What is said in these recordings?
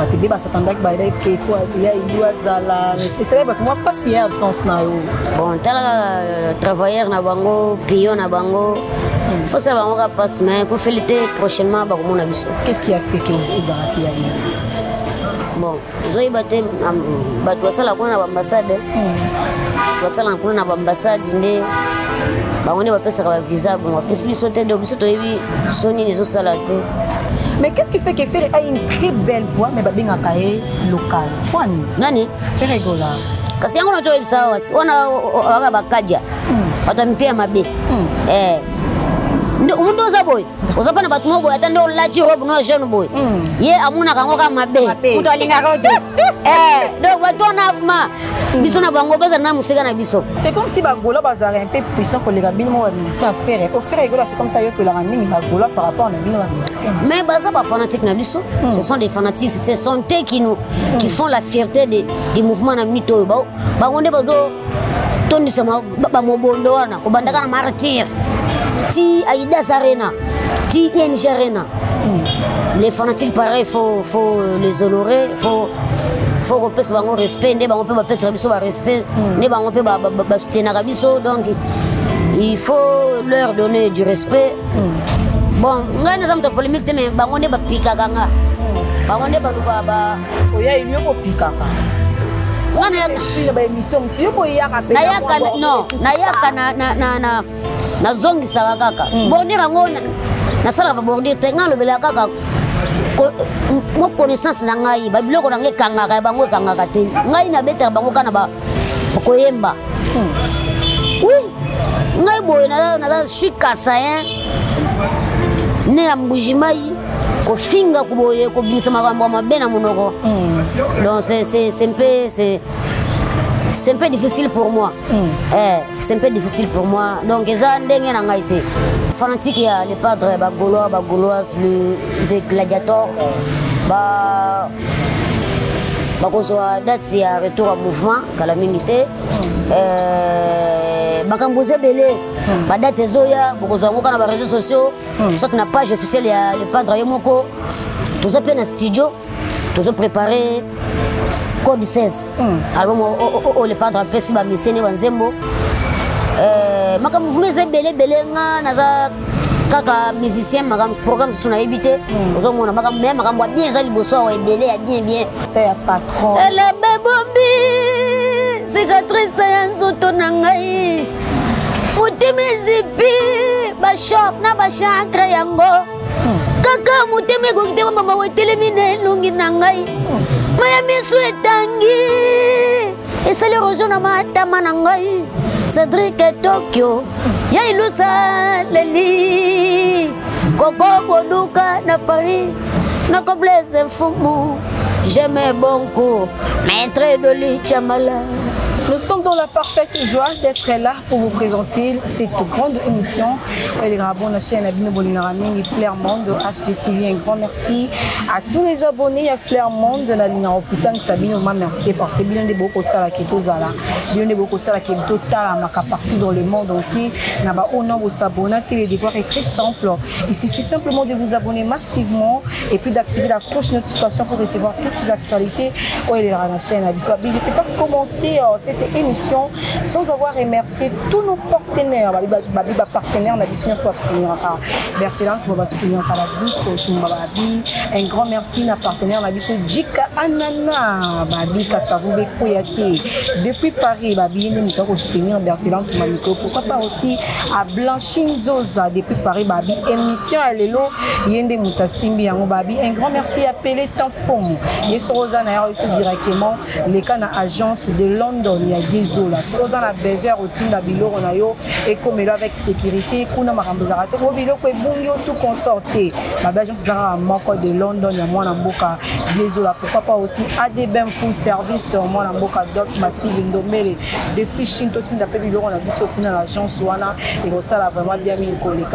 Tu bébé s'attendait qu'il faut il y a zala c'est ça moi pas si absence na yo. Bon tala travailleur na bango pion na bango faut ça bango passe mais pour féliciter prochainement ba ko na biso. Qu'est-ce qui a fait que vous arrêtez à lui? Bon j'ai battu bato sala kuna na ambassade basala kuna na ambassade nde bango ne bapesa ka visa bon bapesa biso te do biso to yebi soni les salate. Mais qu'est-ce qui fait que Ferré a une très belle voix mais babi ngakae local? Kwani nani Ferré gola kasi yango na joye bisawa wana waka bakaja batamtia mabe umuntu ozaboy uzapana batu moboy atande olachi robe no jeune boy ye amuna kango ka mabe mutu alinga ko te donc batu na afma biso na bango baza na musika na biso. C'est comme si bagola bazara un peu puissant que les rabines mo musicien Ferré au Ferré gola c'est comme ça yo que la ramine bagola par rapport à la bino musicien mais baza ba fanatique na biso ce sont des fanatiques ce sont eux qui font la fierté des mouvements na mito ba bango nde bazo tondisa ba mobondo wana ko bandaka na martyr ti Aïda Arena, ti ING Arena. Les fanatiques pareil, faut les honorer, faut repasser bango respect, ne bango pe ba pesa biso ba respect, ne bango pe ba soutenir biso donc il faut leur donner du respect. Bon, nga na zamto polémique mais bango ne ba pika ganga. Bango ne ba luka ba oya ilio ko pika ka. Nayaka na zongi saka kaka bordir ngo na sala ba bordir te ngalo bela kaka mo connaissance na ngai ba biloko na ngai kangaka bango kangaka te ngai na beta bango kana ba koyemba oui ngai boy na shikasa ne ambujimai ko finga kuboye ko bimisa makambo mabena monoko donc c'est un peu difficile pour moi. C'est un peu difficile pour moi. Donc, ils ont des gens fanatiques, il y a les padres, Gaulois, les gladiateurs. Date, il y a retour au mouvement, calamité. Bakamboze belé, date Zoya, beaucoup de réseaux sociaux, soit na page officielle, il y a le padre Yomoko. Tout ça, dans le studio, tout ça préparé. Code 16. Alors, le padre Pessi ba misene banzembo. Makamuvumé belé naza kaka musicien magam programme sur na ebité. Ozomona makambo bien za liboso wa belé bien. Ta patron. Elle bombi cicatrice ya nzoto na ngai. Mutimi zipi ba shock na ba chancre yango. Kaka mutimi ko kitema mama wetelemine lungi na ngai. Maya misu etangi esali rojona mata manangai Cedric Tokyo ya ilusa leli Koko Boduka na Paris na Kobleze Fumu j'aimais beaucoup maître Doli Chamala. Nous sommes dans la parfaite joie d'être là pour vous présenter cette grande émission. Les Rabons, la chaîne Abino Bolinaraming et Flair Monde, HDTV. Un grand merci à tous les abonnés à Flair Monde de la ligne en putain que Sabine m'a merci parce que bien des beaucoup ça qui est aux ala, bien des beaucoup ça qui est total à Maka partout dans le monde entier. N'a pas au nom de s'abonner. Le devoir est très simple. Il suffit simplement de vous abonner massivement et puis d'activer la cloche notification pour recevoir toutes les actualités. Oui, les la chaîne Abino. Je ne peux pas commencer cette émission sans avoir remercié tous nos partenaires. Babi partenaire, on a dit soutenir par Berthelin, qui va soutenir par la douce, un grand merci à partenaire, on a dit Jika Anana, Babi Kassavoube Koyate. Depuis Paris, Babi nous avons soutenir Berthelin, qui m'a dit pourquoi pas aussi à Blanchine Zoza depuis Paris, Babi émission à l'élo, Yende Moutasimbi, Babi. Un grand merci à Pelé Tanfom. Yeso Rosa n'a reçu directement les cas agence de London. Il y a des eaux là. Si vous avez besoin de la bilo, on a yo et comme là avec sécurité, kuna marambozarate. Au bilo que bon tout consorté. Ma belle agence à Moko de London, il y a moi en boca des eaux là. Pourquoi pas aussi ADBM full service moi en boca d'autres massives indomérées. Depuis Shintotin d'appel bilo, on a vu sauter dans l'agence Wana et ça là vraiment bien mis le collègue.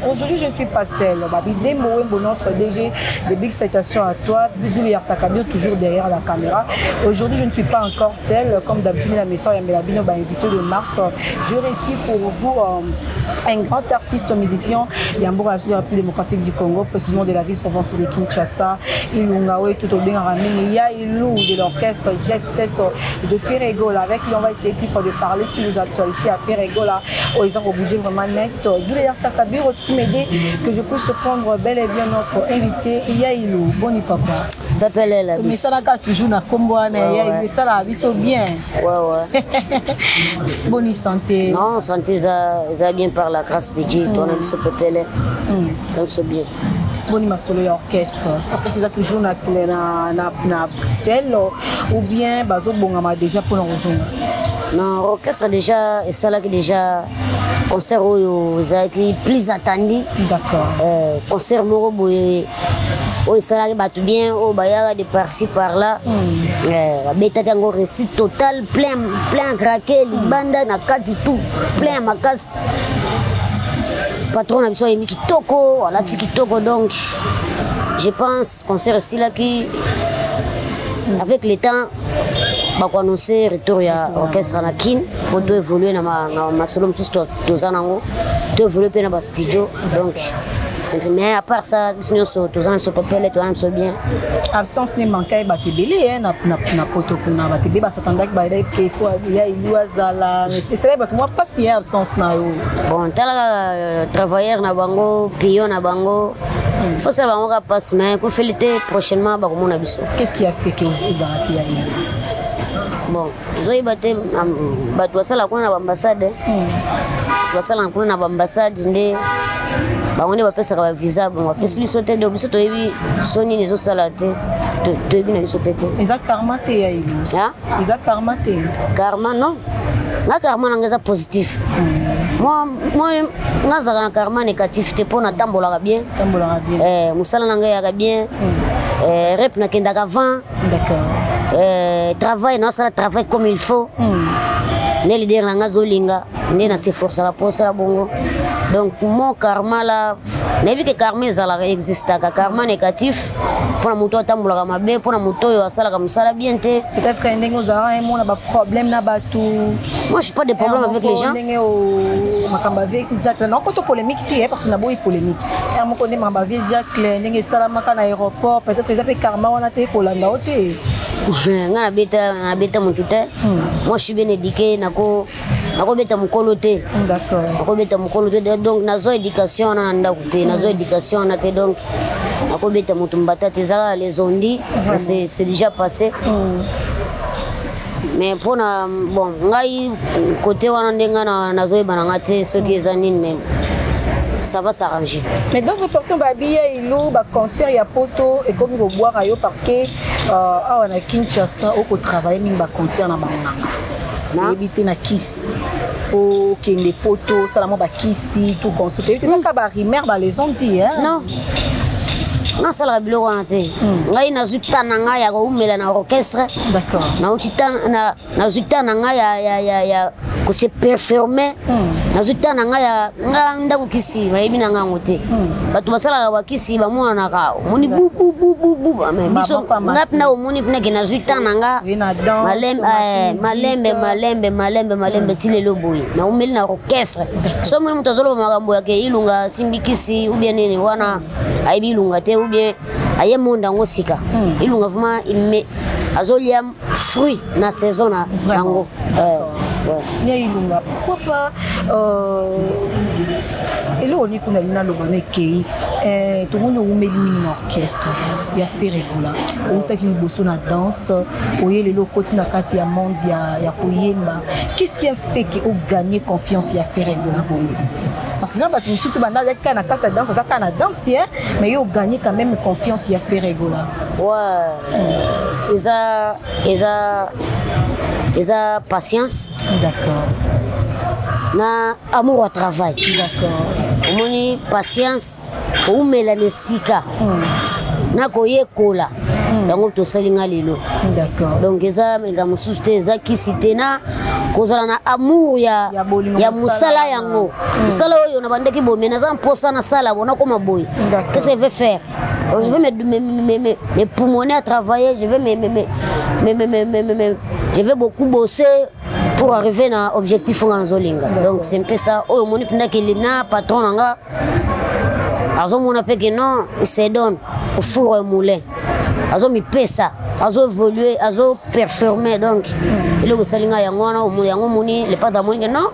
Aujourd'hui je ne suis pas seule. Babi Demo notre DG de big citation à toi. Bidou Yartakabio toujours derrière la caméra. Aujourd'hui je ne suis pas encore seule comme d'habitude la message à Melabino, invité de marque. Je réussis pour vous un grand artiste musicien, Yambo à la République démocratique du Congo, précisément de la ville provinciale de Kinshasa. Ilungawe tout au bien ramené. Il y a Ilou de l'orchestre Jet Set de Ferregola. Avec lui, on va essayer de parler sur les actualités à Ferregola. Ils ont bougé vraiment net. D'où les Takabiro, tu peux m'aider que je puisse prendre bel et bien notre invité. Il y a Ilou. Bon, papa. Mais ça n'a toujours na combo, ça là, ils sont bien. Ouais. Bonne santé. Non, santé, ça bien par la grâce de Dieu. On a vu ce peuple. Donc c'est bien. Bonne ma solo orchestre. Orchestre c'est toujours na Bruxelles ou bien bazo bongama déjà pour nous. Non, orchestre déjà et ça là que déjà concert qui plus attendu. D'accord. Concert moro boye. Oh, ça arrive à tout bien, oh, bah, de par-ci, par-là. Bêta un récit total, plein craqué, les bandes, na kati tout, plein ma casse. Patron a besoin de Kitoko, la Kitoko, donc je pense qu'on sait ici là qui, avec le temps, bah, qu'on annoncer retour à l'orchestre à Kin, faut tout évoluer dans ma solo, tous en haut, tout évoluer dans ma studio, donc. Mais à part ça, tous les gens sont populaires, tous sont bien. Absence ne manque pas de belé, hein, na poto kuna ba tebe ba satanda ba ida ke fo ya ilu azala. C'est ça ba moi pas si absence na yo. Bon, tala travailleur na bango, pion na bango. Faut ça bango ka passe mais ko félité prochainement ba ko mona biso. Qu'est-ce qui a fait que vous arrêtez ya ilu? Bon, j'ai battu ba to sala kuna na ambassade. To sala kuna na ambassade ndé on est pas ça visa bon parce que sauter de biso to yebi soni les salate to yebi na biso pété eza karma te ya ilu hein eza karma te karma non na karma na positif moi ngaza na karma négatif te pona tambola bien musala na ngaya bien rep na kenda avant d'accord travail non ça travail comme il faut ne leader na ngazolinga ne na se force la posa bongo. Donc mon karma là, n'est que karma existe, karma négatif pour la moto tambola mabe, pour la moto yo asala comme ça bien te. Peut-être que nous avons un mon problème na batu. Moi je n'ai pas de problème avec les gens. Makambave exactement. Non quand polémique tu parce que na boy polémique. Et mon connaît makambave exactement. Ndenge sala makana aéroport, peut-être ils appellent karma on a té kolanda oté. Ngana beta mon tout. Moi je suis bien éduqué nako beta mon koloté. D'accord. Nako beta mon koloté donc nazo éducation na ndakuté, nazo éducation na té donc nako beta mon tumbata tezala les ondi, c'est déjà passé. Mais pour na bon ngai côté wana ndenga na zoe bananga te ce qui est anine même ça va s'arranger. Mais d'autres personnes babia ilo ba concert ya poto et comme go boire ayo parce que on a Kinshasa au travailler min ba concert na bananga. Éviter na kiss. Au kende poto ça la mo ba kissi tout construire. Tu sais ka ba rimer ba les ont dit hein. Non. Non, ça la bilo wana te. Ngai na zutana nga ya ko umela na orchestre. D'accord. Na utana na zutana nga ya ko se performer. Na zutana nga ya nga kisi, ba na nga ngote. Batu basala ba kisi ba mona na ka. Moni bu mais biso ngapna omoni pna ke na zutana nga. Malembe sile loboyi. Na umeli na orchestre. So moni mutazolo makambo yake ilunga simbikisi ou bien nini wana aibi ilunga te ou bien aye monde ngo sika ilunga vraiment il azolia fruit na saison na yango ya ilunga pourquoi pas ele oni kuna lina loba mekei tout le monde umeli une orchestre ya Ferregola utaki bosso na danse oyele lo koti na kati ya monde ya koyemba qu'est-ce qui a fait que o gagner confiance ya Ferregola parce que ça va tout surtout banda ya kana kati ya danse ça kana danse mais yo gagner quand même confiance ya Ferregola ouais eza patience d'accord na amour au travail d'accord omoni patience umela nesika na koyekola yango tosalinga lelo d'accord donc eza melga mosusu te eza kisi te na kozala na amour ya musala yango musala oyo na bandeki boye naza mposa na sala bona koma boye qu'est-ce que je vais faire je vais me pulmoner à travailler je vais beaucoup bosser pour arriver à l'objectif de Zolinga. Donc c'est un peu ça. Oh, mon épinda qui est là, patron, nanga. Alors, mon appel que non, il se donne au four et moulin. Alors, il paie ça. Alors, évoluer, alors, performer. Donc, il est au Salinga, il y a un moni, les pas d'amour, non.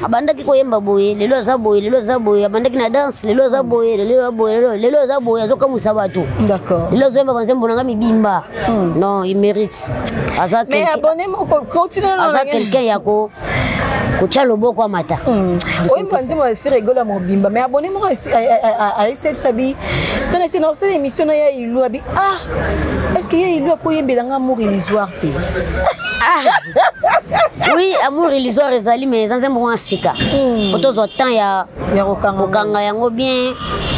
Abanda ki koyemba boye lelo azaboye abanda ki na danse lelo azaboye azoka musabatu. D'accord. Lelo zemba banzembo nanga mibimba. Non, il mérite. Asa mais abonnez-moi, continuez asa quelqu'un yako kocha loboko amata. Oui, parce que moi je fais rigoler mon bimba, mais abonnez-moi à FC Sabi. Dans cette émission il y a Ilou abi. Ah, est-ce qu'il y a Ilou koyembelanga amour illusoire te? Oui, amour illusoire ezali mais zanzembo sika. Photos au temps ya kokanga yango bien.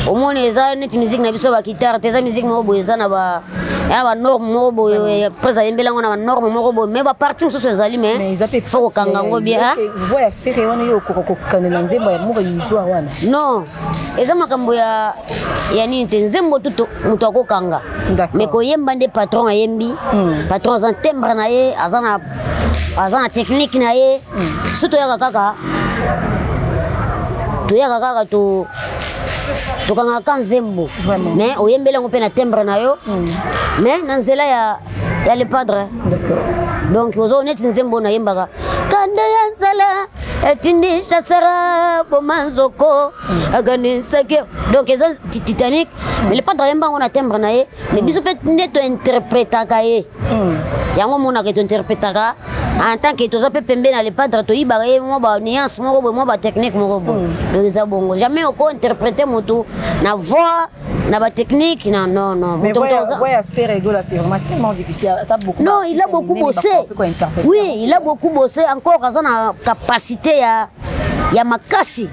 Au moins eza net musique na biso ba guitare, eza musique mo boye eza na ba norme mo boye presa yembela ngona ba norme mo boye mais ba partie mosusu ezali mais faut kokanga yango bien. Vous voyez faire wana yo kokanela nzembo ya amour illusoire wana. Non. Eza makambo ya nini te nzembo tuto muto akokanga. Mais koyemba nde patron ayembi. Patron za timbre na ye azana technique na ye. Surtout ya kaka to kanga kanzembo mais oyembela ngo pe na timbre na yo mais na nzela ya le padre. Donc ozo net nzembo na yembaka kanda ya sala etindi chasara bomanzoko agane sake donc eza Titanic mais le padre yemba ngo na timbre na ye mais biso pe ndeto interprétaka ye yango mona ke to interprétaka en tant que tous peu pembe na le padre to ibaka ye mo ba nuance mo bo mo ba technique mo bo donc ça bongo jamais oko interpréter moto na voix na ba technique non mais voyez faire rigoler c'est vraiment tellement difficile. Non, il a beaucoup bossé. Oui, il a beaucoup bossé encore à na capacité ya makasi.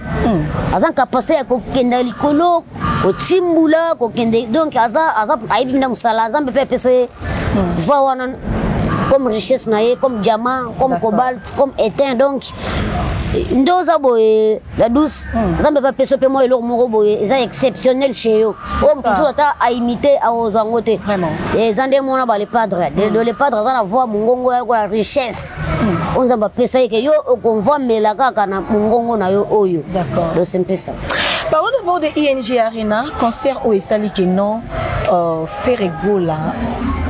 Azan capacité ya kokenda likolo ko timbula ko kende donc aza aibinda musala azan pe pese voix wana comme richesse naie, comme diamant, comme cobalt, comme étain. Donc, ndoza boye la douce, ça me va peser moi et l'or moro boye, c'est exceptionnel chez eux. Comme tout ça à imiter à ozangote. Vraiment. Et zande mona ba les padres, les padres ça la voix mungongo ya la richesse. On ça va peser que yo on voit melaka kana mungongo na yo oyo. D'accord. Donc c'est un peu ça. Parlons d'abord de ING Arena, concert au Esali que non Ferregola.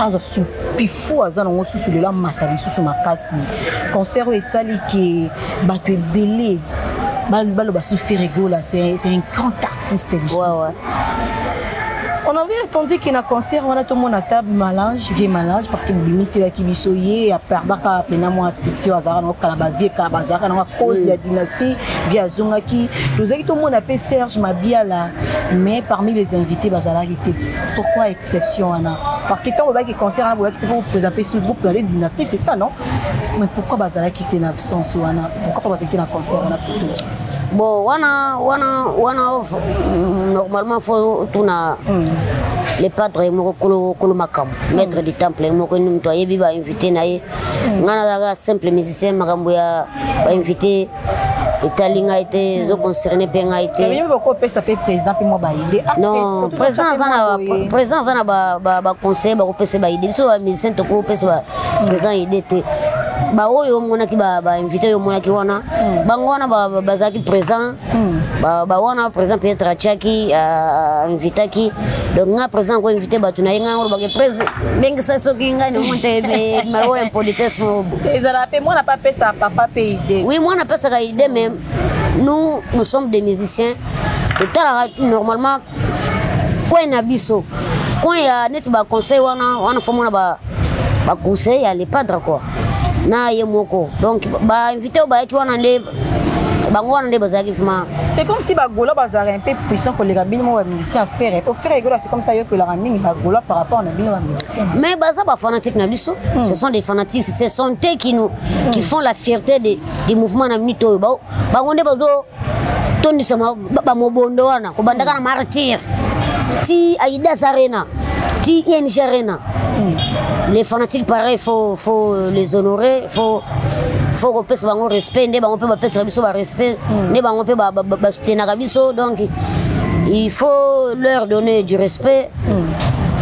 Aza supifou aza nango susu de la matali susu makasi concert esali ki bato ebele balo basu Ferregola c'est un grand artiste. Ouais. On avait attendu qu'il y ait un concert, on a tout le monde à table, vieux malage, parce que le ministre qui bisoye a perdu la section Azara, Kalabavie, Kalabazara, à cause de la dynastie, via Zongaki. Nous avons tout le monde appelé Serge Mabiala, mais parmi les invités, Bazala était. Pourquoi exception, Anna? Parce que tant que concert, vous présentez ce groupe dans les dynasties, c'est ça, non? Mais pourquoi Bazala qui était en absence, Anna? Pourquoi Bazala qui était en concert, Anna? Bon, wana normalement faut tourner les padres moko makam maître du temple moko ni mto yebi ba invité na ye ngana daga simple musicien makambo ya ba invité etalinga été zo concerné pe nga été mais pourquoi pesa pe président pe mo ba idée non président sana ba conseil ba ko pesa ba idée so ba musicien to ko pesa ba président idée te ba oyo mona ki ba invité yo mona ki wana bangwana bazaki présent ba wana présent peut-être achaki invité ki donc nga présent ko invité ba tuna yenga ngoro ba ke président bengi sa so ki ngani monte be maro en politesse mo ezala pe moi na pas pesa papa pe idée. Oui, moi na pesa ka idée mais nous sommes des musiciens normalement quoi na biso quoi ya net ba conseil wana fomona ba conseil ya les padres quoi na yemoko donc ba invité ba ki wana nde bango wana nde bazaki vraiment c'est comme si bagola bazara un peu puissant pour les rabines mo ba musicien faire au faire rigoler c'est comme ça yo que la ramine bagola par rapport na bino ba musicien mais baza ba fanatique na biso ce sont des fanatiques ce sont eux qui font la fierté des mouvements na minito bango nde bazo tondi sama ba mobondo wana ko bandaka na martyr ti Aïda Arena ti ING Arena. Les fanatiques pareil faut les honorer, faut qu'on puisse avoir respect, ne on peut pas passer biso ba respect, ne on peut ba soutenir biso donc il faut leur donner du respect.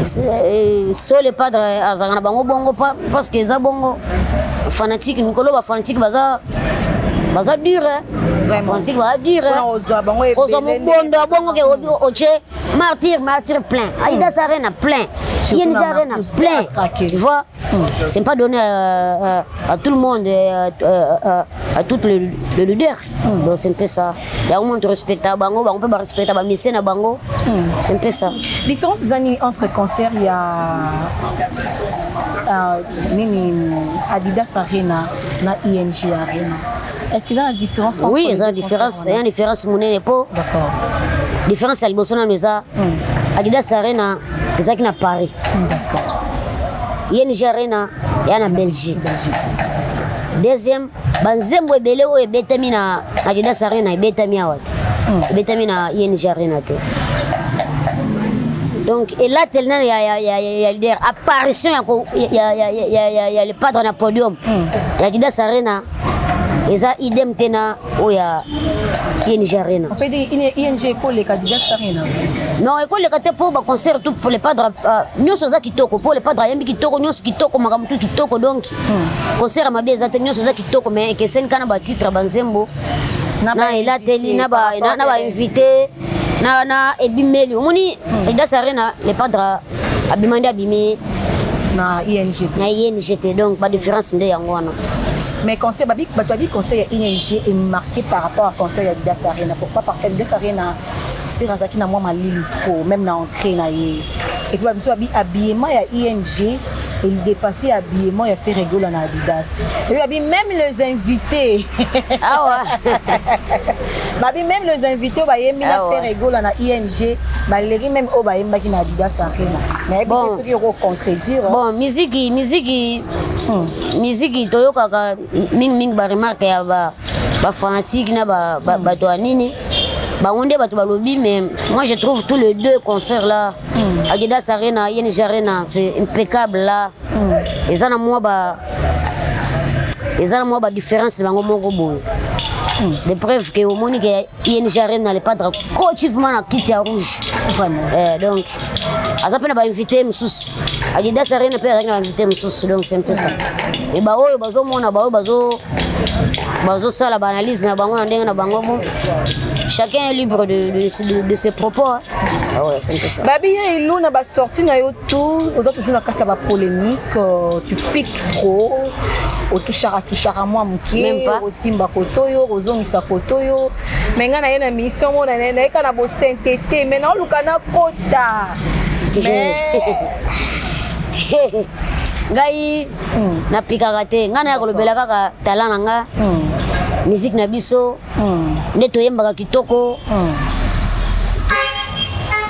So les padres azana bango bongo parce que za bongo fanatique nikolo ba fanatique baza dur fanatique baza dur ozo mobondo abongo ke oche martyr plein Aïda Sarena plein Yeni Arena plein tu vois c'est pas donné à tout le monde à tout le leader donc c'est un peu ça il y a un monde respecté bango on peut pas respecter ba mission na bango c'est un peu ça différence entre concert il y a Adidas Arena na ING Arena. Est-ce qu'il y a une différence entre oui, il y a une différence. Il y a une différence. D'accord. Différence à l'Ibosona Mesa. Adidas Arena, c'est ça qui n'a Paris. D'accord. ING Arena, il y a en Belgique. Deuxième, Banzembo et Beleo et Betamina Adidas Arena et Betamia. Betamina ING Arena. Donc, et là, il y a l'apparition, il y a le padre dans le podium. Il y a Adidas Arena. Et ça, idem tena où il y a ING Arena. On peut dire ING école les Adidas Arena. Non, école les cadets pour le concert tout pour les padres. Nous sommes kitoko pour les padres. Il y a kitoko, nous sommes kitoko, magamutu kitoko donc. Concert ma bien nous sommes kitoko mais que c'est un canaba titre Banzembo. Na il a télé na ba invité na ebimeli. Omoni Adidas Arena les padres abimandi abimi na ING. Na ING donc pas de différence ndé yangwana. Mais conseil, conseil ING est marqué par rapport à conseil Adidas Arena. Pourquoi? Parce que Adidas Arena, c'est un moi trop, même dans l'entrée. Et puis, habillement, il y a ING, il dépassait l'habillement, il a fait rigoler dans Adidas. Et puis, même les invités. Ah ouais. Même les invités, il a fait rigoler dans ING, même au Adidas Arena. Mais bon, il faut contredire. Bon, musique, Toyoka, ming ba remarque ya ba fanatique na ba toanini. Bah on dit lobby mais moi je trouve tous les deux concerts là Adidas Arena ING Arena c'est impeccable là et ça na moi ba différence bango moko boy de preuve que au moni que ING Arena les pas coachivement na kiti ya rouge vraiment donc asa pena ba inviter mususu Adidas Arena pe ba inviter mususu donc c'est un peu ça et ba oyo bazo mona ba oyo bazo sala ba analyse na bango na ndenge na bango bon chacun est libre de ses propos. Hein. Ah ouais, c'est un peu ça. Babi, il y a sorti na tout, aux autres toujours la polémique, tu piques trop, au touchara moi mouké, au simba kotoyo, au zomisa kotoyo. Mais il y a une mission, on a une sainteté, maintenant on a kota. Gai na pikakate, ngana ya kolobela kaka talent nga. Musique na biso nde toyembaka kitoko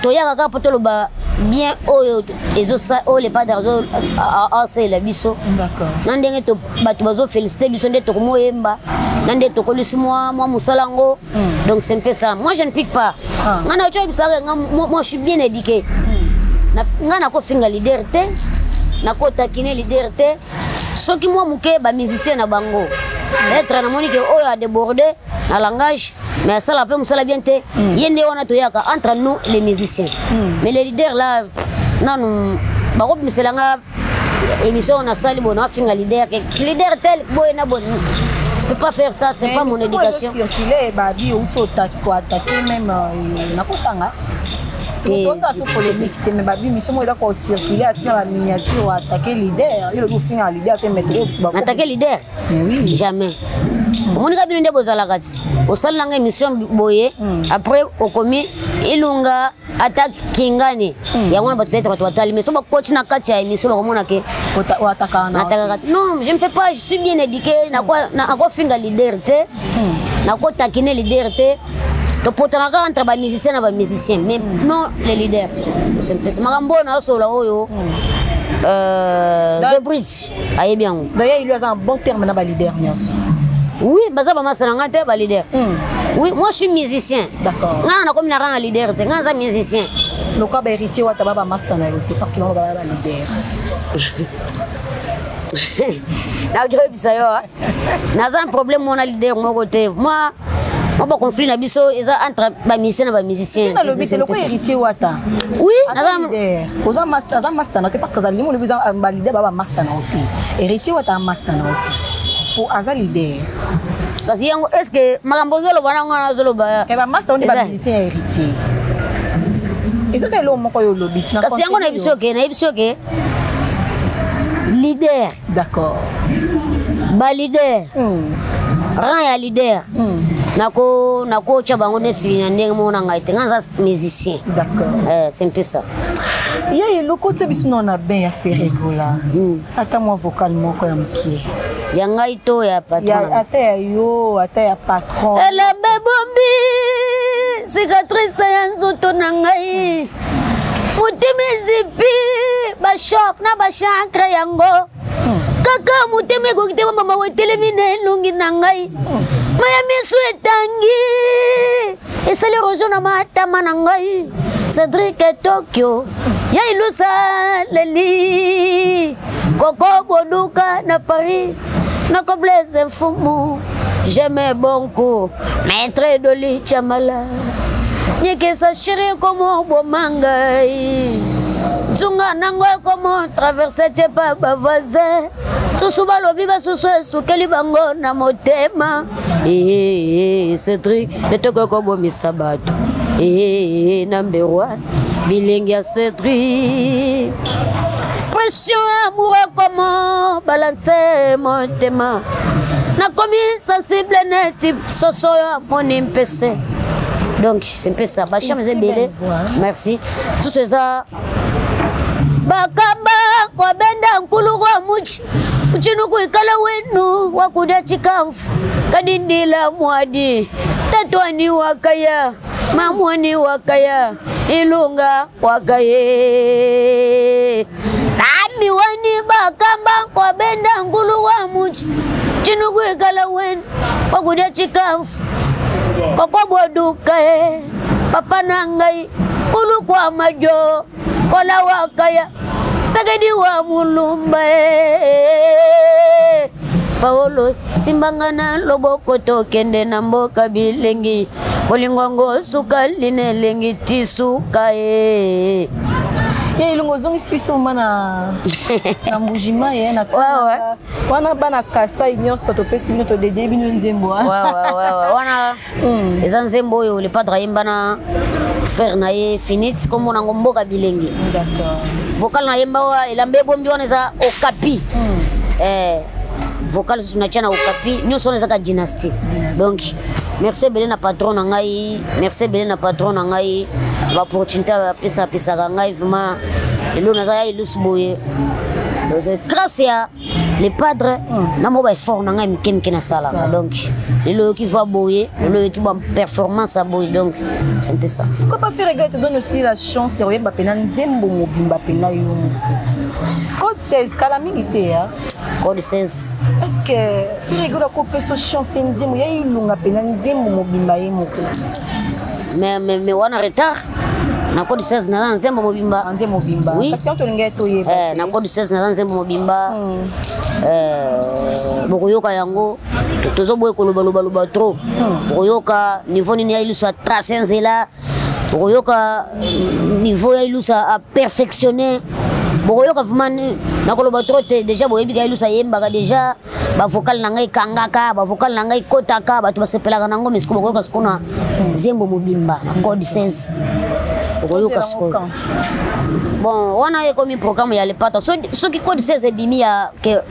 toyaka kaka po toloba bien oyo ezosa oyo les padres asalela biso na ndenge bato bazofélicité biso nde tokomoyemba na nde tokolisi mwa mosala yango donc c'est un peu ça moi je ne pique pas nga na oyo bisaka moi je suis bien éduqué nga nakofinga leader te nakotakine leader te soki mwa moke bamusicien na bango être na moni que oyo a débordé na langage mais ça la peut musala bien te yende wana toyaka entre nous les musiciens mais les leaders là nanu bako miselanga émission na sali bon afinga leader tel boy na bon je peux pas faire ça c'est pas mon éducation circuler ba bi outo attaquer même na kotanga tout ça c'est polémique mais babi mission moi d'accord circuler à la miniature attaquer leader il doit finir leader te mettre attaquer leader oui jamais monika bino nde bozala kati osala nga émission boye après okomi ilunga attaque kingani yango na bato peut-être bato batali mais so ba coach na kati ya émission bakomona ke attaquer non je ne peux pas je suis bien éduqué na quoi finga leader te na quoi taquiner leader te to potanaka entre ba musicien na ba musicien mais non les leaders c'est un peu ça makambo na sola oyo The Bridge aye bien d'ailleurs il lui a un bon terme na ba leader nyonso. Oui, baza ba masanga te ba leader. Oui, moi je suis musicien. D'accord. Nga na comme na rang leader te, nga za musicien. Le cas ba héritier wa taba ba master na loté parce qu'il va ba leader. Na job ça yo. Na za un problème mon leader mon côté. Moi on pas conflit na biso entre ba musicien na ba musicien. C'est le but c'est le héritier wata. Oui, Oza master na parce que ça limo le besoin ba leader ba master na opi. Héritier wata master na opi. Pour aza leader. Kasi yango est-ce que makambo ngelo bana ngana zoloba. Ke ba master on ba musicien héritier. Est-ce que l'homme moko yo lobby na kasi yango na biso ke leader. D'accord. Ba leader. Rang ya leader. Nako chabango nesi ndenge mona ngaite nganza musicien. D'accord. C'est un peu ça. Il y a le côté biso na ben ya Ferregola. Ata moi vocal moko ya mkie. Ya ngaito ya patron. Ya ata ya yo, ata ya patron. Elle a bombi cicatrice ya nzoto na ngai. Mutimi zipi ba shock na ba chancre yango. Kaka mutimi ko kitema mama wetelemi na elungi na ngai. Maya misu etangi. Esali rojo na matama na ngai. Cédric Tokyo. Ya ilusa leli. Koko boduka na Paris. Na Kobleze Fumu. J'aimais bon coup. Maître Doli Chamala. Nyekesa chérie como bomangai. Zunga nangwa como traverser tes pas voisin. Susuba lobi ba susu sukeli bango na motema. Cédric de toko kobo misabato. Number 1 bilingue Cédric. Pression amoureux comment balancer mon thème. Na commis sensible net soso mon impc. Donc c'est un peu ça. Bacham Zebele. Merci. Tout ça. Bakamba kwa benda nkulu kwa muchi. Uchinu kuikala wenu wakuda chikamfu. Kadindila mwadi. Tatwani wakaya. Mamwani wakaya. Ilunga wakaye. Sami wani bakamba kwa benda nkulu kwa muchi. Uchinu kuikala wenu wakuda chikamfu. Koko boduka papa nangai kulu kwa majo kola wakaya sagadi wa mulumba Paolo simbangana loboko tokende na mboka bilengi bolingongo suka linelengi tisuka Ya ilungo zongi sibiso mana na mbujima ye na wana bana kasa nyonso to pesi bino to dede bino nzembo wana eza nzembo yo le padre yembana faire na ye finit comme na ngomboka bilengi. D'accord. Vocal na yemba wa elambe bombi wana za okapi. Vocal sunachana okapi nyonso na za ka dynastie. Donc merci belé na patron na ngai, merci belé na patron na ngai. Va opportunité pesa ngai vraiment elo na za ilus boye. Donc grâce à les padres na mo ba fort na ngai mkemke na sala. Donc elo qui va boye, elo qui va performance à boye. Donc c'est un peu ça. Pourquoi pas faire te donne aussi la chance de regarder Bapena Nzembo Mobimba Pena yo. Code 16 calamité hein. Code 16. Est-ce que Ferrego la coupe cette chance de Nzembo ya ilunga Pena Nzembo Mobimba ye moko. Mais wana retard. Na code 16 na Nzembo Mobimba. Nzembo Mobimba. Oui. Parce que on ngai to ye. Na code 16 na Nzembo Mobimba. Bokoyoka yango tozoboye koloba trop. Bokoyoka niveau nini ya ilusa tracer nzela. Bokoyoka niveau ya ilusa a perfectionner. Bokoyoka vraiment na koloba trop déjà boyebi ga ilusa yemba déjà ba vocal na ngai kangaka ba vocal na ngai kotaka ba to basepelaka nango mais bokoyoka skona Nzembo Mobimba na code 16. Bokoyoka skona. Bon, on a comme programme il y a les pattes. Ceux qui code 16 bimi ya que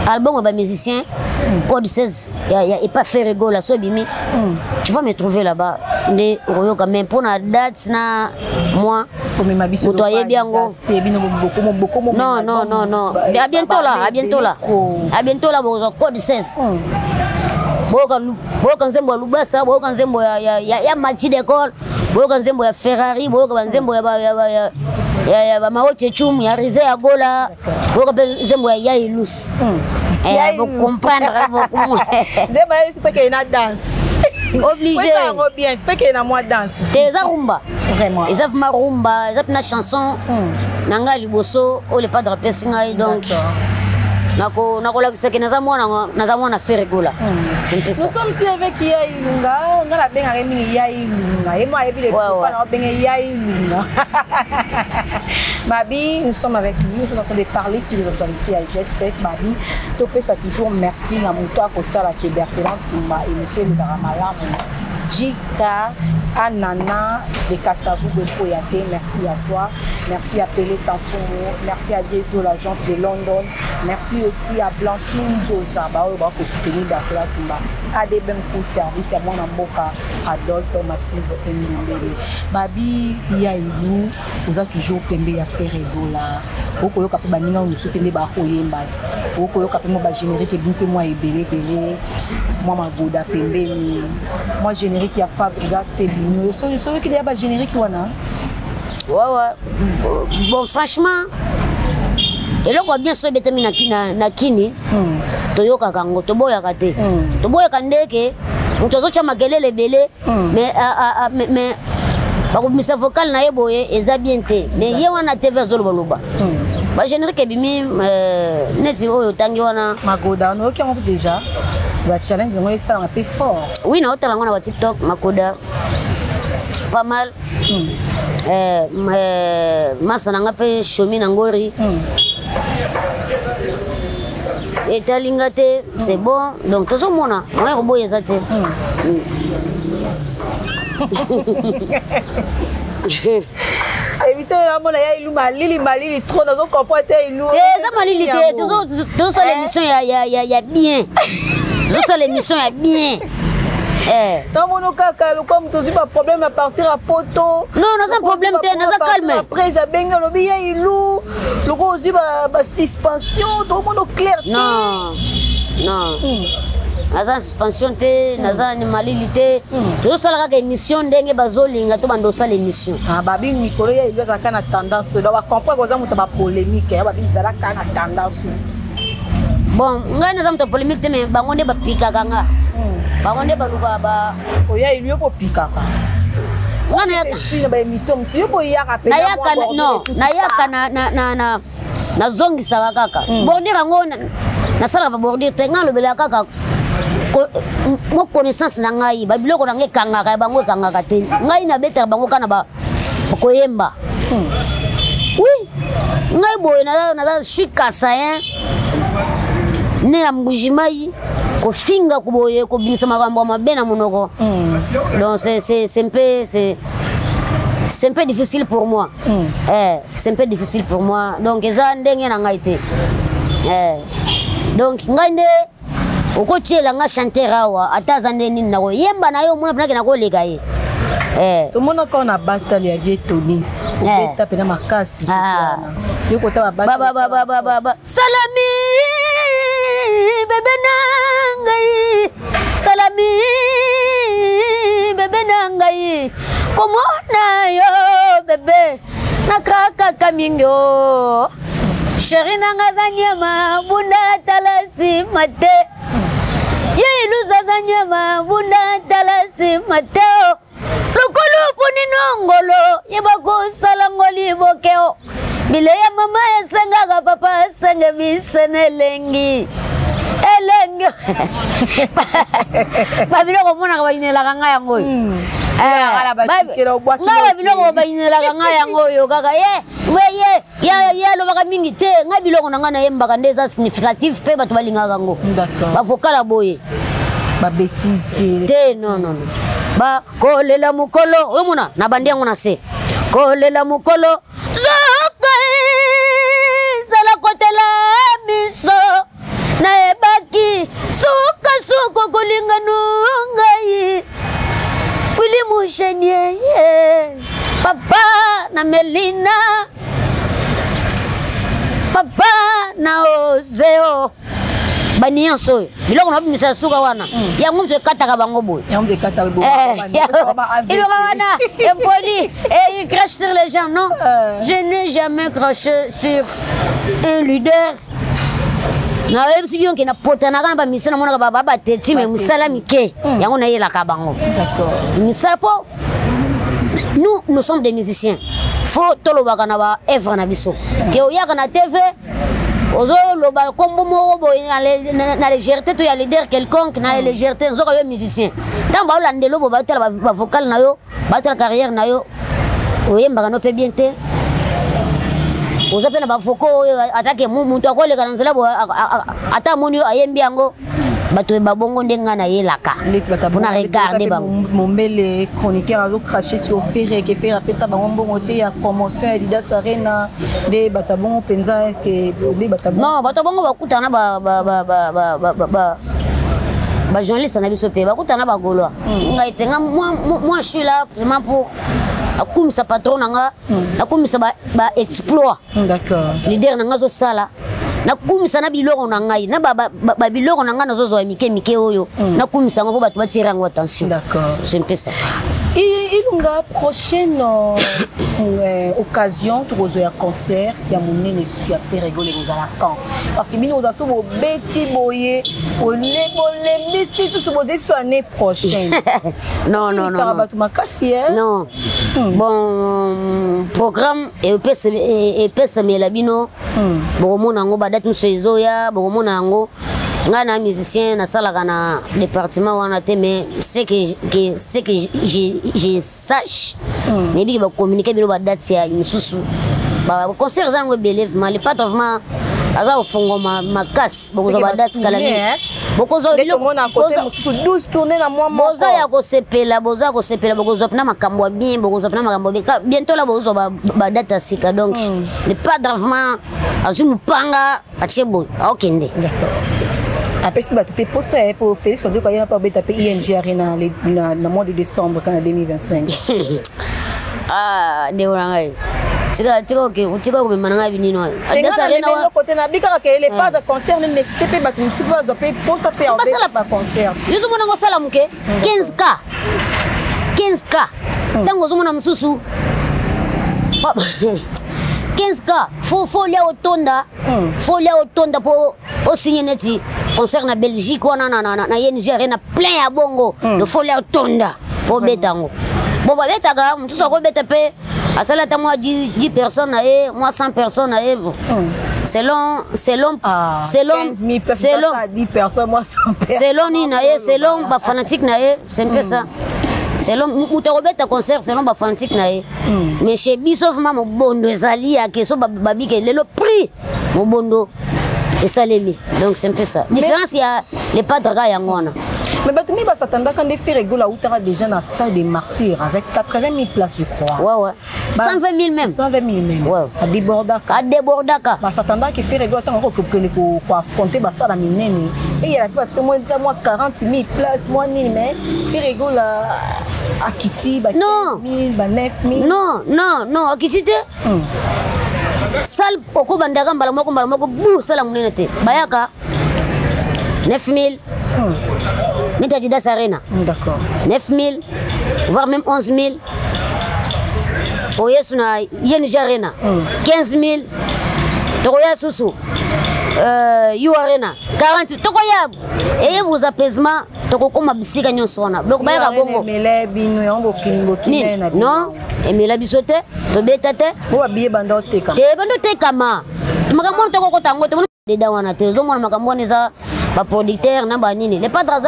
album ba musicien code 16 et pas Ferrego la so bimi. Tu vas me trouver là-bas. Ndé Royoka même pour la date na moi comme ma biso. Toye biango. Non. À bientôt là. À bientôt là code 16. Boka Nzembo Lubasa, boka Nzembo ya Mati d'école, boka Nzembo ya Ferrari, boka Nzembo ya Maoche Chum, ya Rizé ya Gola, boka Nzembo ya Ilus. Vous comprendre beaucoup. Nzembo ya Ilus fait qu'il y a une danse. Obligé. Bien, tu fais qu'il y a une danse. T'es rumba. Vraiment. Ils ont ma rumba, ils ont une chanson. Nanga Liboso, on le pas de repésinga donc. nakolakisa ke naza mwana faire gola. C'est un peu ça. Nous sommes ici avec Iya Ilunga, on a la benga remi Iya Ilunga. Et moi, il a benga Iya Ilunga. Mabi, nous sommes avec lui, nous sommes en train de parler sur les autorités à Jet Set. Mabi, topé ça toujours merci na muto akosa la Kebertelan Tumba et monsieur le Daramala Jika Anana de Kassavou de Poyate, merci à toi. Merci à Pelé Tanfomo, merci à Diesel, l'agence de London. Merci aussi à Blanchine Diosa, pour soutenir Bakela Tumba. À des bons full service, à mon amboka, Adolphe Massive et Ndoumbele. Babi, Yaïlou, vous avez toujours pembe à faire Ebola. Oko yo kapé baninga nous soutenir ba koyembati. Oko yo kapé mo ba générique bien moi ebele belé. Moi ma goda pembe ni. Moi générique ya Fabregas Pebino. Celui qui a ba générique wana. Ouais. Bon, franchement, et là, on va bien se mettre na kini. Toyoka kango, toboya kate. Toboya kandeke, on te zocha makelele belé, mais misa vocal na yeboye, eza bien te. Mais ye wana TV zolo baloba. Ba générique bimi, neti oyo tangi wana. Magoda, on a déjà. Le challenge, on est un peu fort. Oui, non, t'as la TikTok, Makoda. Pas mal. Masa nanga pe shomi nangori. Et talingate, c'est bon. Donc tout ça mona, on est roboyé ça te. Et puis ça mona ya ilu malili trop dans on comprend ilu. Ça malili tout ça l'émission y a bien. Tout ça l'émission y a bien. Dans mon cas, comme tu as un problème à partir à poto. Non, c'est un problème, tu es calme. Après, ça benga le billet, il loue. Le gros, il y a suspension, tout le monde clair. Non. Naza suspension te, naza animalité. Tout ça la émission dengue bazolinga to bando ça l'émission. Ah babi Nicolas il a kana tendance, doit comprendre que ça muta ba polémique, ya babi ça la kana tendance. Bon, ngai naza muta polémique mais bango ne ba pika kanga. Bangonde baluka ba oya iliyo ko pikaka ngana ya ba émission mfiyo ko ya rapela na yaka na zongisa kaka bordir ngo na sala ba bordir te ngalo bela kaka ko connaissance na ngai ba biloko na ngai kanga ka bango kanga ka te ngai na beta bango kana ba ko yemba oui ngai boy na shikasa ne ambujimai ko finga kuboye ko bimisa makambo mabena monoko. Donc c'est un peu difficile pour moi. C'est un peu difficile pour moi. Donc eza ndenge na ngaite. Donc ngande oko tiela nga chanter awa atazande nini na ko yemba na yo mona pinaki na ko lega ye. Tout le monde quand on a battu ya Vietoni. Beta pena makasi. Yo kota ba ba salami bébé nangai salami bébé nangai comment na yo bébé nakaka kamingo chéri nanga zanyama bunda talasi mate ye iluza zanyama bunda talasi mate lokolo poni nongolo yebako salangoli bokeo bile ya mama esenga papa esenga bisene lengi elengi babilo ko mona ka bayinela kanga yango babilo ko bayinela kanga yango yo kaka ya lo baka mingi te ngabilo ko nanga na yemba ka ndeza significatif pe bato balinga kango ba vocal boye ba bêtise te non ba kolela mukolo we mona na bandi yango na se kolela mukolo sala kotela miso na ebaki suka kolinga nungai wili mushenie papa na Melina papa na Ozeo banianso biloko na bimisa suka wana yango mtu ekataka bango boy yango mtu ekataka boy il wana impoli et il crache sur les gens non je n'ai jamais craché sur un leader na MC bien qui na potana kana ba misana mona ba baba teti mais musala mike yango na yela ka bango d'accord misala po nous sommes des musiciens faut tolo bakana ba œuvre na biso ke oyaka na TV ozo loba kombo moko boye na légèreté to ya leader quelconque na légèreté nzo ka yo musicien tant ba olandelo bo ba tala ba vocal na yo ba tala carrière na yo oyemba no pe bien te oza pe na ba foko atake muntu akoleka na nzela bo ata moni ayembi yango bato babongo ndenga na yelaka pour regarder ba mombele chroniqueur azo cracher sur Ferre que Ferre apesa bango mbongo te ya promotion ya Adidas Arena de batabongo penza est-ce que de batabongo non batabongo bakutana ba journaliste na biso pe bakutana ba goloa ngai tenga moi je suis là vraiment pour akumisa patron nanga akumisa ba exploit d'accord leader nanga zo sala nakumisa na biloko na ngai na ba biloko na ngai nazozo mike oyo nakumisa ngo bato batira ngo attention d'accord c'est un peu ça ilunga prochaine occasion tu rezo ya concert ya monene su ya faire rigoler aux alacans parce que bino za so bo beti boye ole misi su boze so année prochaine non ça va tout makasi non bon programme et pesa mela bino bomona ngo badatu sezoya bomona ngo ngana musicien na sala kana département wana te mais c'est que je sache mais bi ba communiquer bino ba date ya mususu ba concert zango belève mal pas vraiment aza ofongo makas bokozo ba date kala ni bokozo biloko na côté mususu 12 tourner na mois boza ya ko sepela bokozo na makambo bien bokozo na makambo bien bientôt là bozo ba date sika donc le pas vraiment azu panga achebo okende après si tu peux poser pour Félix parce que il y a pas bête taper ING Arena le mois de décembre quand 2025 ah ndeorangai tika ko mananga binino Adidas Arena wa côté na bika ka ele pas de concert ne c'était pas tu suppose pas poser pas concert yuzu mona ngo sala muke 15k tango zo mona mususu 15k faut les autonda pour au signer neti concert na Belgique wana na ING Arena plein ya bongo le faut les autonda pour betango bon ba betaka mutu so ko beta pe asala ta moi 10 personnes et moi 100 personnes et selon 10 personnes moi 100 personnes selon ni na selon ba fanatique na c'est un peu ça selon mutarobeta concert selon ba fanatique na mais chez biso vraiment mobondo ezali ya keso babike le prix mobondo et salemi donc c'est un peu ça différence il y a les padres yangona mais Batumi va s'attendre quand des filles rigolent à déjà dans le stade des martyrs avec 80 000 places je crois ouais 120 000 même 120 000 même ouais à débordaka bah s'attendre qu'il fait rigoler tant que affronter ça la minene et il y a parce que moi 40 000 places moi ni mais fait rigoler à Kitty 15 000 9 000 non à Kitty salle poko bandaka mbala moko bu sala munene te bayaka 9 000 mais Adidas Arena d'accord 9 000 voire même 11 000 oyesu na ING Arena 15 000 tokoya susu You Arena 40 tokoya et vous apaisement tokokoma bisika nyonso wana donc bayaka bongo non emela bisote tobeta te bo biye bando teka te bando tekama makambo toko tango te deda wana te zo mona makambo neza ba producteur na ba nini les padres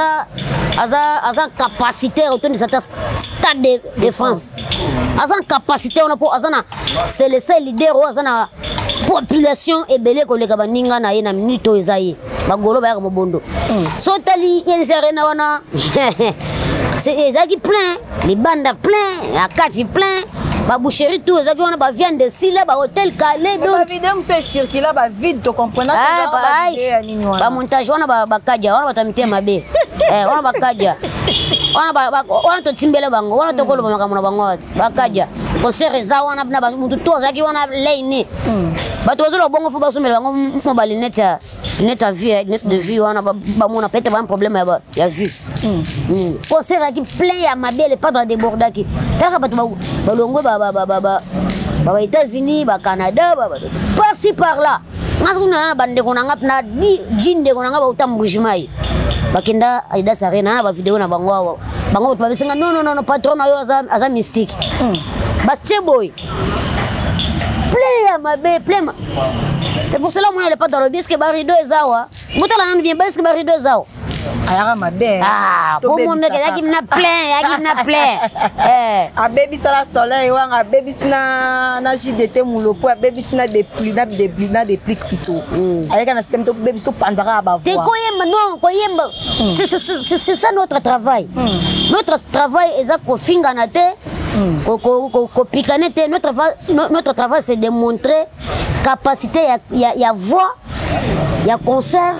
aza capacité autour de cette stade de France aza capacité on a pour azana c'est le seul leader azana population ebele ko leka baninga na ye na minute ezayi bagolo ba ya mobondo so tali ING Arena wana c'est ezaki plein les bandes plein akati plein ba boucherie tout ezaki wana ba viande de sile ba hôtel calé donc ba vidéo c'est circuler ba vide to comprendre ba montage wana ba kaja wana batamite mabe wana ba kaja wana to timbele bango wana to koloba makamuna bango wati ba kaja concert za wana na ba mutu to ezaki wana leine bato bazolo bongo fu basomela bango mobile net de vue wana ba mona pete ba un problème ya vue concert aki plein ya mabele pas dans débordaki taka bato balongwe ba États-Unis ba Canada par-ci par là ngasuna bande konanga na jinde konanga ba utambujimai bakenda Adidas Arena ba vidéo na bango ba bisenga non patron ayo aza mystique bas boy plein ya mabe plein c'est pour cela moi le padre bisque barido ezawa mutala nanu bien bisque barido ezawa ayaka mabe ah pour mon mec yaki na plein a baby sala soleil wanga baby sina na JDT mulopo baby sina des pluies plutôt avec un système to baby to panzara ba voix koyemba non koyemba c'est ça notre travail notre travail est ko finga na te ko pikane te notre travail c'est de montrer capacité ya voix ya concert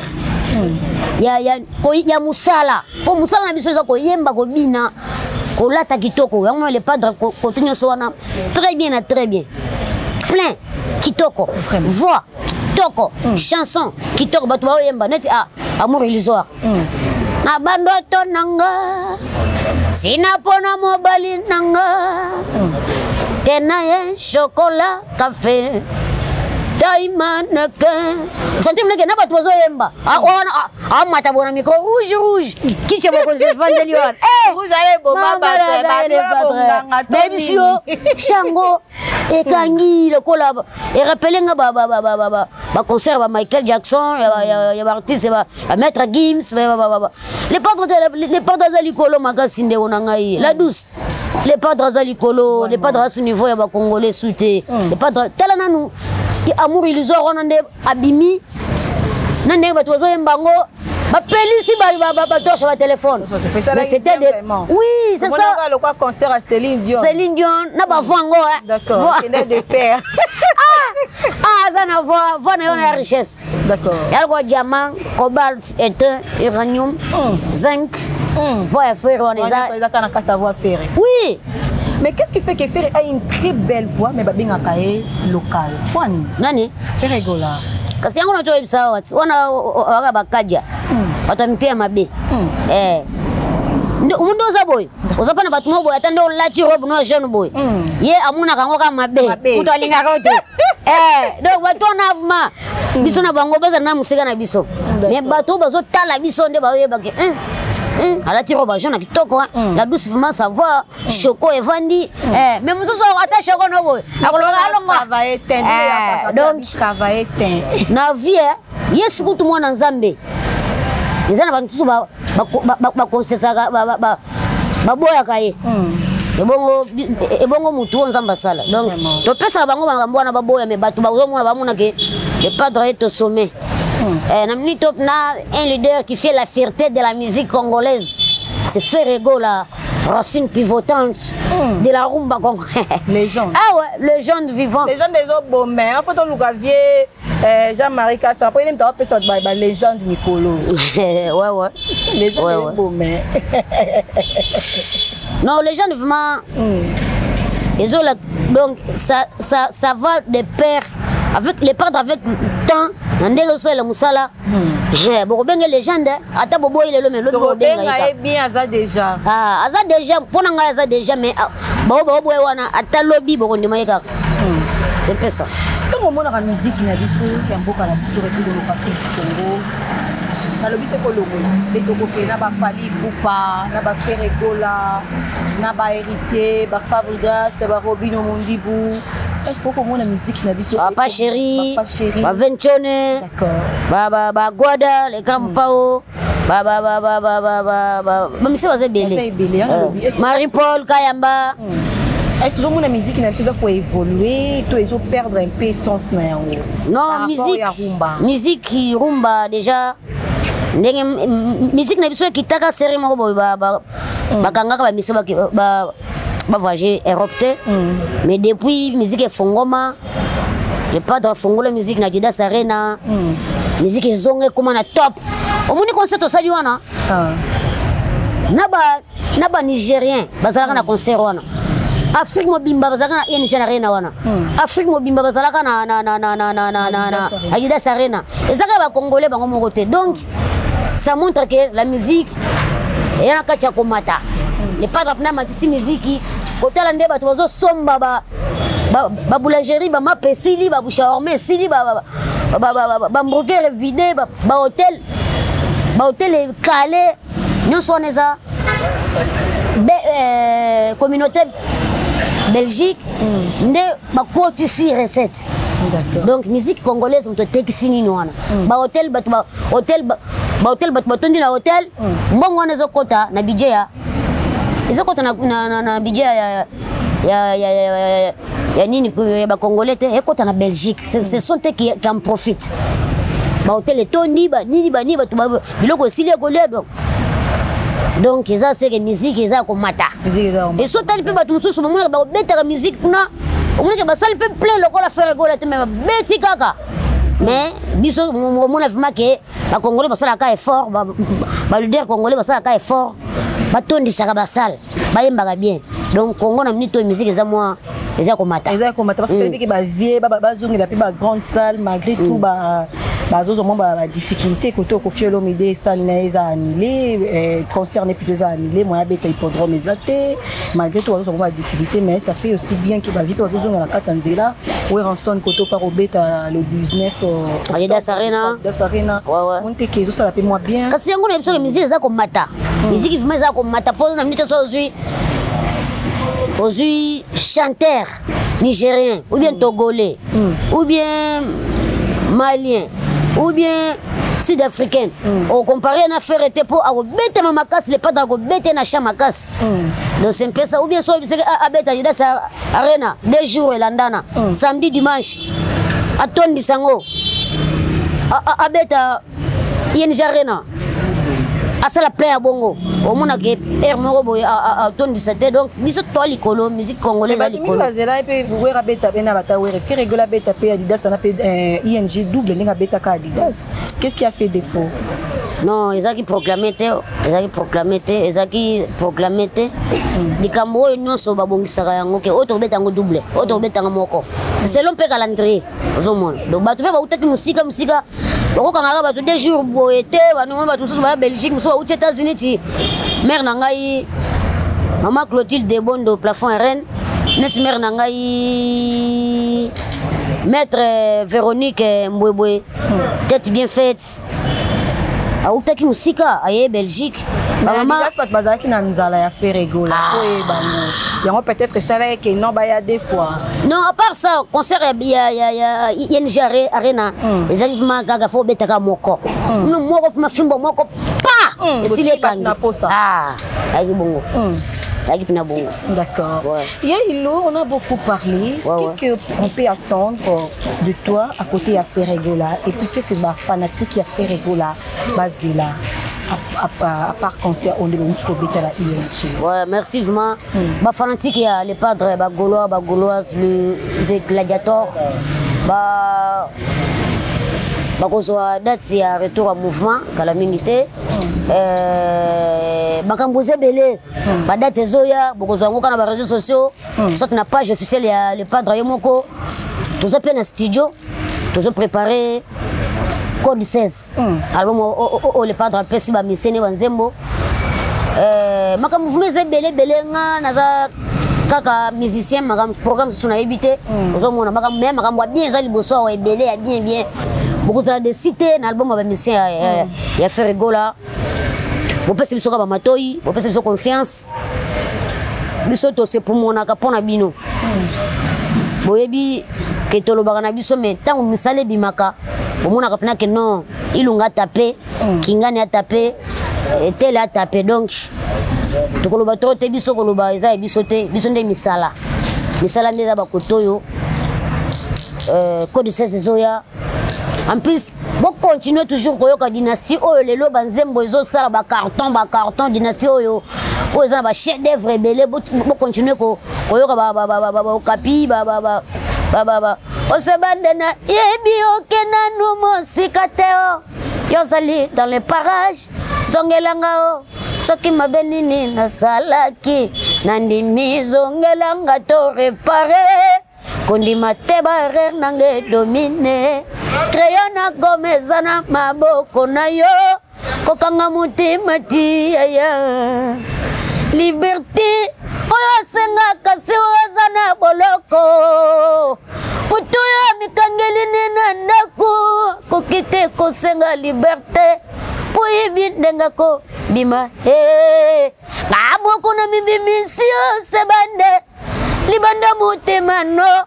ya musala po musala na biso za koyemba ko bina ko lata kitoko yango le padre ko finyo soana très bien plein kitoko voix kitoko chanson kitoko batu ba yemba neti amour illusoire na bandoto nanga sina pona mobali nanga tena ye chocolat café Taïmanaka. Sentez que n'a pas de yemba. Mata bona micro rouge. Qui c'est mon conseil Vandelion? Rouge allez baby sio Shango et Kangi le collab. Et rappelez ba concert ba Michael Jackson, ya artiste ba Maître Gims, les padres Zalikolo makasinde onangai. La douce. Les padres Zalikolo, les padres à ce niveau ya ba congolais souté. Les padres talananu amour illusoire on ande abimi nande batozo yembango ba pelisi ba torche ba téléphone mais c'était des oui c'est ça le quoi concert à Céline Dion na ba vango d'accord il est de père ça na voix na yona richesse d'accord yalgo diamant cobalt étain uranium zinc voix ferré on est kana kata voix ferré oui. Mais qu'est-ce qui fait que Ferré a une très belle voix mais babinga kae local? Kwani? Nani? Ferré Gola. Kasi yangu nacho ibisa watu. Wana waka bakaja. Watamtia mabe. Undo za boy. Uzapana batu mo boy atande olachi robe no jeune boy. Ye amuna kango kama mabe. Utalinga kote. Donc batu na avuma. Biso na bango baza na musika na biso. Mais batu bazo tala biso nde ba yebake. À la tiro ba jaune kitoko la douce vraiment ça va choco et vandi mais muso so ata choco no boy donc travailler na vie yesu kutu mwana nzambe ezana bantu ba constesa ba boya kaye ebongo mutu nzamba sala donc to pesa bango bangambwana ba boya me batu ba mona ba mona ke le padre est au sommet. Un leader qui fait la fierté de la musique congolaise. C'est Ferré Gola, racine pivotante de la rumba congolaise. Légende. Ah ouais, légende vivant. Légende des autres beaux mais en fait on nous gavier Jean-Marie Kassan. Après il me tape ça de légende Mikolo. Ouais. Légende des beaux mais. Non, légende vraiment. Donc ça va de pair avec les padres avec le temps. Ndenge so la musala boko benga légende ata bobo ile lo melo bobo benga bien aza déjà aza déjà pona nga aza déjà mais bobo wana ata lobi boko ndima yeka c'est pas ça tout moment la musique na biso ya mboka na biso République démocratique du Congo na lobi te ko longola les tokoke na ba Fally Ipupa na ba Ferré Gola na ba héritier ba Fabrigas ba Robino Mondibou. Est-ce que vous avez la musique na biso Papa Chéri, ba Ventione, ba Guada, les Campao, monsieur va se Marie-Paul Kayamba. Est-ce que vous avez la musique na biso pour évoluer, tout ils perdre un peu sens na yango? Non, musique rumba déjà. Musique na biso kitaka série moko boy ba kangaka ba mise ba voyager Europe mais depuis musique est fongoma le padre fongola musique na Jida Sarena musique ezonge comme na top au moni concert au sali wana na ba nigérien bazalaka na concert wana Afrique mobimba bazalaka na Jida Sarena wana Afrique mobimba bazalaka na Jida Sarena ezaka ba congolais bango moko te donc ça montre que la musique est en katia komata. Les padres na matisi musique kotala nde bato bazo somba ba boulangerie ba mapesili ba bouchaorme sili ba hamburger vidé ba hôtel calé nyonso neza communauté Belgique nde ba kotisi recette Donc musique congolaise on te tekisi nini wana. Ba hotel batondi na hotel mbongo wana ezokota na budget ya ezokota na budget ya nini ba congolais te ekota na Belgique. Ce sont eux qui en profitent. Ba hotel etondi ba nini batu biloko esili ekolia donc eza c'est que musique eza komata. Et sotali pe batu mususu bamona ba betaka musique kuna omona ke basali pe plein lokola faire gola te mais beti kaka. Mais biso mona vraiment que ba congolais basala ka effort ba leader congolais basala ka effort batondisaka basala bayembaka bien. Donc Congo na minute musique eza moi eza komata. Eza komata parce que c'est que ba vie ba zongi la pe ba grande salle malgré tout ba ba difficulté côté ko fiolo mide salle na eza annulé concert n'est plutôt annulé moi beta hippodrome ezate malgré tout bazo ba difficulté mais ça fait aussi bien que ba vie bazo zonga na katanzela ou ranson côté par beta le 19 Adidas Arena ouais monte que ça la pe moi bien kasi yango na biso que musique eza komata musique vraiment eza komata pour na minute so aujourd'hui chanteur nigérien ou bien togolais ou bien malien ou bien sud-africain on compare une affaire était pour abeta makas les pas dans beta na chamakas donc c'est un peu ça ou bien soit abeta Adidas Arena 2 jours et landana samedi dimanche atondi sango abeta ING Arena asala play à bongo au mona ke air moko boy a ton 17 donc biso to likolo musique congolaise à likolo bazela pe wera beta bena bata wera fi regular beta pe Adidas na pe ING double ninga beta ka Adidas qu'est-ce qui a fait défaut? Non ezaki proclamé likambo nyonso babongisaka yango ke auto beta ngo double auto beta ngo moko c'est selon pe calendrier ozomona donc batu pe ba utaki musika bakokanga batu 2 jours boyete banongo batu mususu ba Belgique mususu ba uti États-Unis ti mère na ngai maman Clotilde Bondo plafond RN net mère na ngai maître Véronique Mbwebwe tête bien faite autaki musika aye Belgique maman bazaki na nzala ya faire rigola yango peut-être ça là que non ba ya des fois non à part ça concert ya ING Arena ezali vraiment gaga fo betaka moko no moko fuma fimbo moko pa esili ekangi ayi bongo ayi pina bongo d'accord on a beaucoup parlé qu'est-ce qu'on peut attendre de toi à côté à faire rigola et puis qu'est-ce que ba fanatique ya faire rigola bazila à part concert on est au beta la ING. Ouais, merci vraiment. Ba fanatique ya les padres ba gauloises les gladiateurs ba kozwa date ya retour à mouvement kala mingité bakamboze belé ba date zoya bokozwa ngo kana ba réseaux sociaux soit na page officielle ya les padres yemoko tous appelés na studio tous préparé Code 16 album o le padre pesi ba misene banzembo makamuvuma belé nga naza kaka musicien programme suna ebité ozomona makamwa bien za liboso wa belé ya bien beaucoup de cité na album ba musicien ya faire rigola bo pesi biso ba matoi bo pesi biso confiance biso to se pour mona ka pona bino boyebi ke tolobaka na biso mais tango misale bimaka omona kapena que non ilunga tapé kingani a tapé tel a tapé donc tokoloba trop te biso koloba eza biso te biso nde misala ndeza bakotoyo code 16 zoya en plus bon continuer toujours koyoka dynastie oyo lelo banzembo ezo sala ba carton dynastie oyo eza ba chef d'œuvre belé bon continuer koyoka ba kapi ba osebandena yebi okena numo sikateo yosali dans les parages songelanga o soki mabenini na salaki nandimi zongelanga to réparer kondima te barrer nange domine crayon na gomeza na maboko na yo kokanga mutima ti aya liberté oyo senga kasi oza na boloko mutu ya mikangelini na ndaku kokite kosenga liberté poyebi ndenga ko bima ngamoko na mibimisi sebande libanda motema no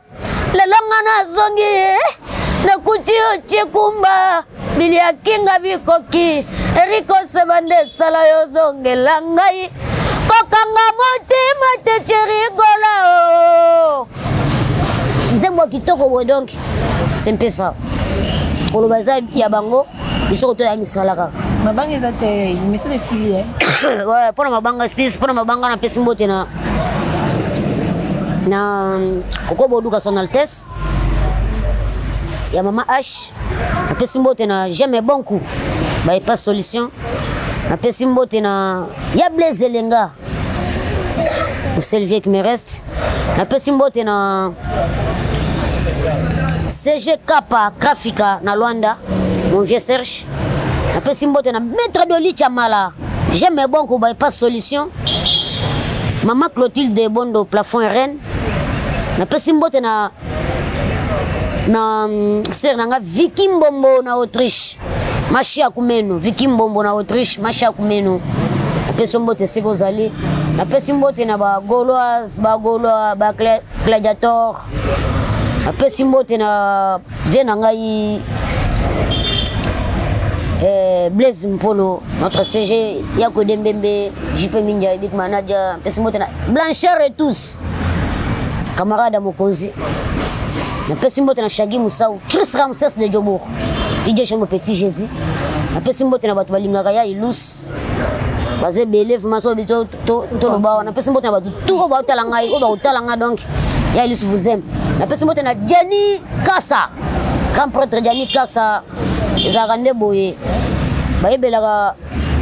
lelonga na zongi nakuti ochekumba bilia kinga bikoki eriko sebande sala yo zongela ngai kokanga motima te cherigola o nzembo kitoko bo donc c'est un peu ça pour le bazar ya bango biso to ya misala kaka mabanga ezate message sili ouais pour mabanga excuse pour mabanga na pesi mbote na koko boduka son altesse ya mama H na pesi mbote na jamais bon coup ba pas solution na pesi mbote na ya Blaise Elenga au seul vieux qui me reste na pesi mbote na CG Kappa Grafika na Luanda mon vieux Serge na pesi mbote na maître de Lichamala jamais bon coup ba pas solution maman Clotilde Bondo plafond RN na pesi mbote na ser nanga Vicky Mbombo na Autriche machia kumeno Vicky Mbombo na Autriche machia kumeno pesi mbote siko zali na pesi mbote na ba Gauloise ba Gaulois ba Gladiator na pesi mbote na vient ngai Blaise Mpolo notre CG Yako Dembembe JP Minja Big Manager pesi mbote na Blanchard et tous camarade à Mokonzi na pesi mbote na Shagi Musau Chris Ramses de Jobour DJ Chombo Petit Jésus na pesi mbote na batu balingaka ya Ilus baze belef maso bito to lobawa na pesi mbote na batu tout ba utalanga o ba utalanga donc ya Ilus vous aime na pesi mbote na Jenny Kassa grand prêtre Jenny Kassa ezarande boye bayebelaka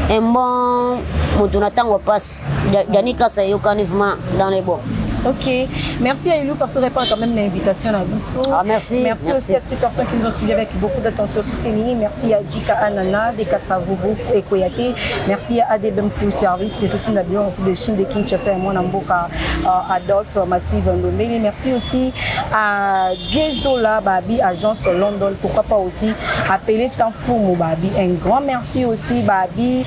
un bon moto na tango passe Jenny Kassa yokani vraiment dans les bons. Ok, merci à Ilou parce que répond quand même l'invitation à Bissot. Ah, merci. Merci aussi à toutes les personnes qui nous ont suivis avec beaucoup d'attention soutenue. Merci à Jika Anana, de Kassavobo et Koyate. Merci à ADBM Full Service, c'est tout un avion de Chine de Kinshasa et moi Namboka Adolphe Massive Ndomeli. Merci aussi à Gezola Babi, agence London. Pourquoi pas aussi appeler Tanfou Babi. Un grand merci aussi Babi,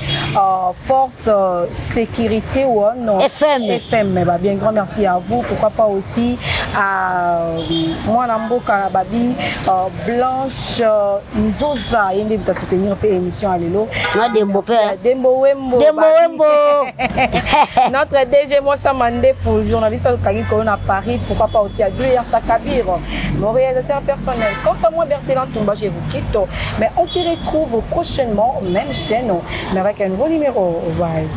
Force Sécurité One. FM Babi. Un grand merci à vous. Pourquoi pas aussi à moi Namboka Babi Blanche Nzoza il est à soutenir peu émission à l'élo Dembo Wembo notre DG Mossa Mandé journaliste au Kagui à Paris. Pourquoi pas aussi à Guillaume Takabir mon réalisateur personnel. Quant à moi Berthélan Toumba je vous quitte mais on se retrouve prochainement même chaîne mais avec un nouveau numéro. Bye.